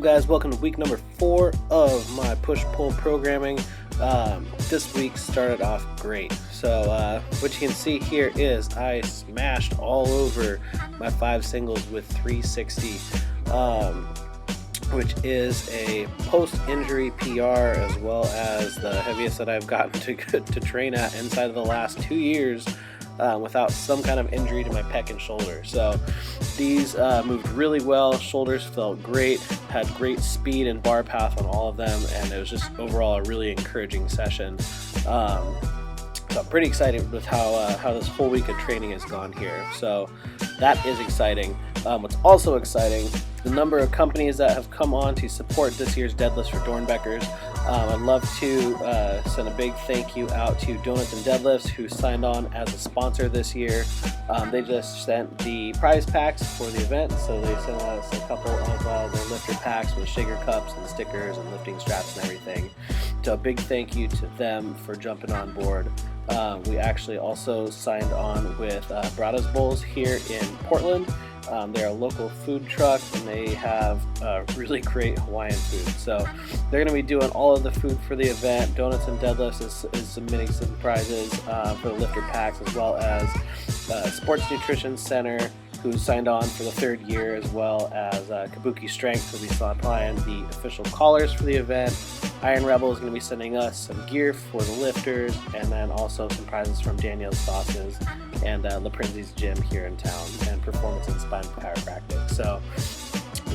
guys? Welcome to week number 4 of my push-pull programming. This week started off great. So what you can see here is I smashed all over my 5 singles with 360, which is a post-injury PR as well as the heaviest that I've gotten to train at inside of the last 2 years without some kind of injury to my pec and shoulder. So these moved really well. Shoulders felt great, had great speed and bar path on all of them, and it was just overall a really encouraging session. So I'm pretty excited with how this whole week of training has gone here. So that is exciting. What's also exciting, the number of companies that have come on to support this year's Deadlifts for Dornbeckers. I'd love to send a big thank you out to Donuts and Deadlifts, who signed on as a sponsor this year. They just sent the prize packs for the event, so they sent us a couple of their lifter packs with shaker cups and stickers and lifting straps and everything. So a big thank you to them for jumping on board. We actually also signed on with Brada's Bowls here in Portland. They're a local food truck, and they have really great Hawaiian food. So they're going to be doing all of the food for the event. Donuts and Deadlifts is submitting some prizes for the lifter packs, as well as Sports Nutrition Center, who signed on for the 3rd year, as well as Kabuki Strength, who will be supplying the official collars for the event. Iron Rebel is going to be sending us some gear for the lifters, and then also some prizes from Daniel's Sauces and La Prinzi's Gym here in town, and Performance and Spine Chiropractic. So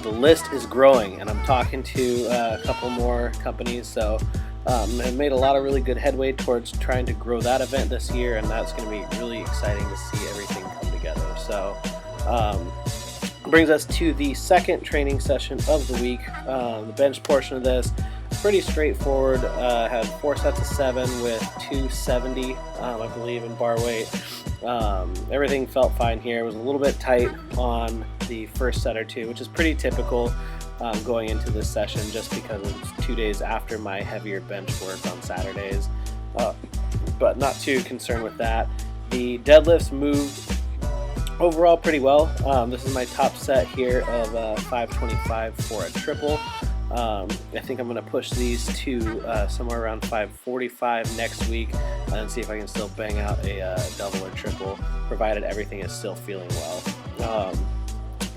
the list is growing, and I'm talking to a couple more companies. So I've made a lot of really good headway towards trying to grow that event this year, and that's going to be really exciting to see everything come together. So brings us to the second training session of the week. The bench portion of this, pretty straightforward. Had 4 sets of 7 with 270, I believe, in bar weight. Everything felt fine here. It was a little bit tight on the first set or 2, which is pretty typical going into this session, just because it's 2 days after my heavier bench work on Saturdays. But not too concerned with that. The deadlifts moved overall pretty well. This is my top set here of 525 for a triple. I think I'm going to push these to somewhere around 545 next week, and see if I can still bang out a double or triple, provided everything is still feeling well.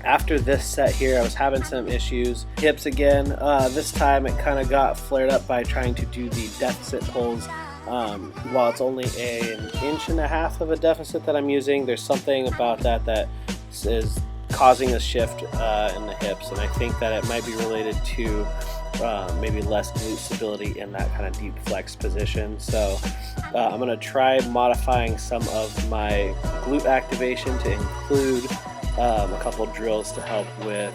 After this set here, I was having some issues. Hips again. This time it kind of got flared up by trying to do the deficit pulls. While it's only an 1.5 inches of a deficit that I'm using, there's something about that is causing a shift in the hips, and I think that it might be related to maybe less glute stability in that kind of deep flex position. So I'm going to try modifying some of my glute activation to include a couple drills to help with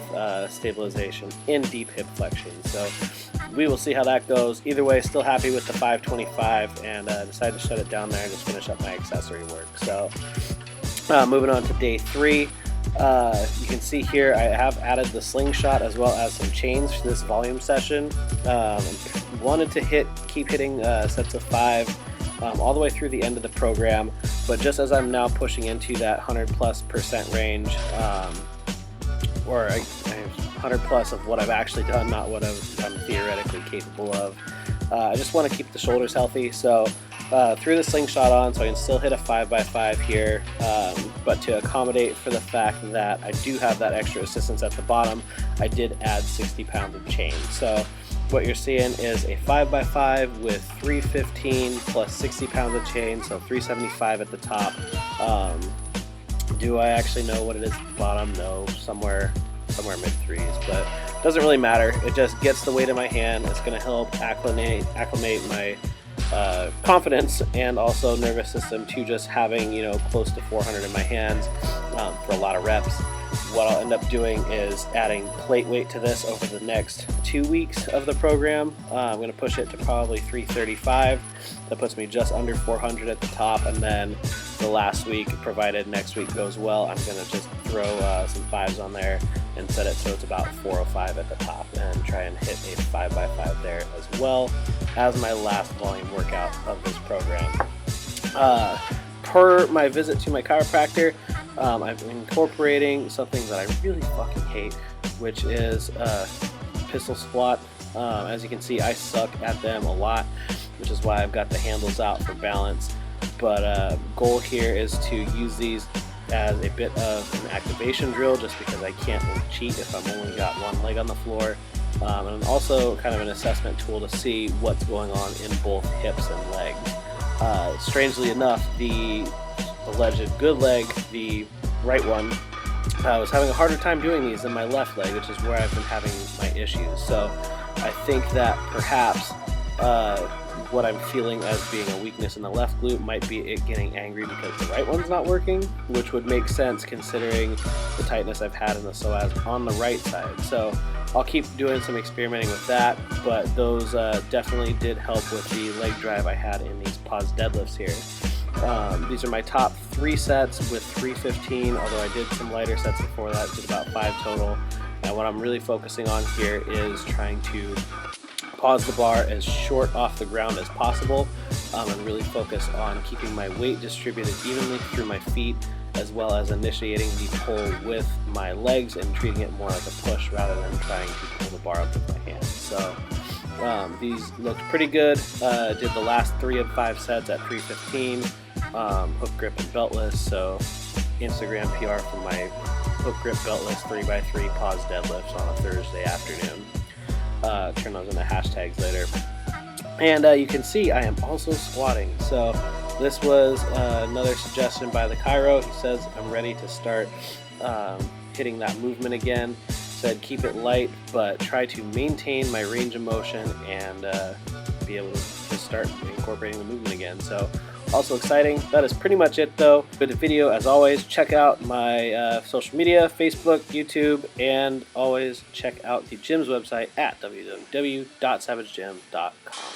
stabilization in deep hip flexion. So we will see how that goes. Either way, still happy with the 525, and decided to shut it down there and just finish up my accessory work. So moving on to day 3. You can see here I have added the slingshot as well as some chains for this volume session. Wanted to keep hitting sets of 5 all the way through the end of the program, but just as I'm now pushing into that 100+% range, or 100+ of what I've actually done, not what I'm theoretically capable of, I just want to keep the shoulders healthy. So threw the slingshot on so I can still hit a 5x5 here, but to accommodate for the fact that I do have that extra assistance at the bottom, I did add 60 pounds of chain. So what you're seeing is a 5x5 with 315 plus 60 pounds of chain, so 375 at the top. Do I actually know what it is at the bottom? No, somewhere mid-3s, but it doesn't really matter. It just gets the weight in my hand. It's going to help acclimate my confidence and also nervous system to just having, close to 400 in my hands for a lot of reps. What I'll end up doing is adding plate weight to this over the next 2 weeks of the program. I'm going to push it to probably 335. That puts me just under 400 at the top, and then the last week, provided next week goes well, I'm going to just throw some 5s on there and set it so it's about 405 at the top, and try and hit a 5x5 there, as well as my last volume workout of this program. Per my visit to my chiropractor, I'm incorporating something that I really fucking hate, which is pistol squat. As you can see, I suck at them a lot, which is why I've got the handles out for balance. But goal here is to use these as a bit of an activation drill, just because I can't really cheat if I've only got one leg on the floor. And also kind of an assessment tool to see what's going on in both hips and legs. Strangely enough, the alleged good leg, the right one, I was having a harder time doing these than my left leg, which is where I've been having my issues. So I think that perhaps what I'm feeling as being a weakness in the left glute might be it getting angry because the right one's not working, which would make sense considering the tightness I've had in the psoas on the right side. So I'll keep doing some experimenting with that, but those definitely did help with the leg drive I had in these pause deadlifts here. These are my top 3 sets with 315, although I did some lighter sets before that, did about 5 total. And what I'm really focusing on here is trying to pause the bar as short off the ground as possible, and really focus on keeping my weight distributed evenly through my feet, as well as initiating the pull with my legs and treating it more like a push rather than trying to pull the bar up with my hands. So these looked pretty good. Did the last 3 of 5 sets at 315, hook grip and beltless. So Instagram PR for my hook grip beltless 3x3 pause deadlifts on a Thursday afternoon. Turn those into hashtags later. And you can see I am also squatting. So this was another suggestion by the Chiro. He says I'm ready to start hitting that movement again. Said keep it light, but try to maintain my range of motion and be able to just start incorporating the movement again. So also exciting. That is pretty much it though. For the video, as always, check out my social media, Facebook, YouTube, and always check out the gym's website at www.savagegym.com.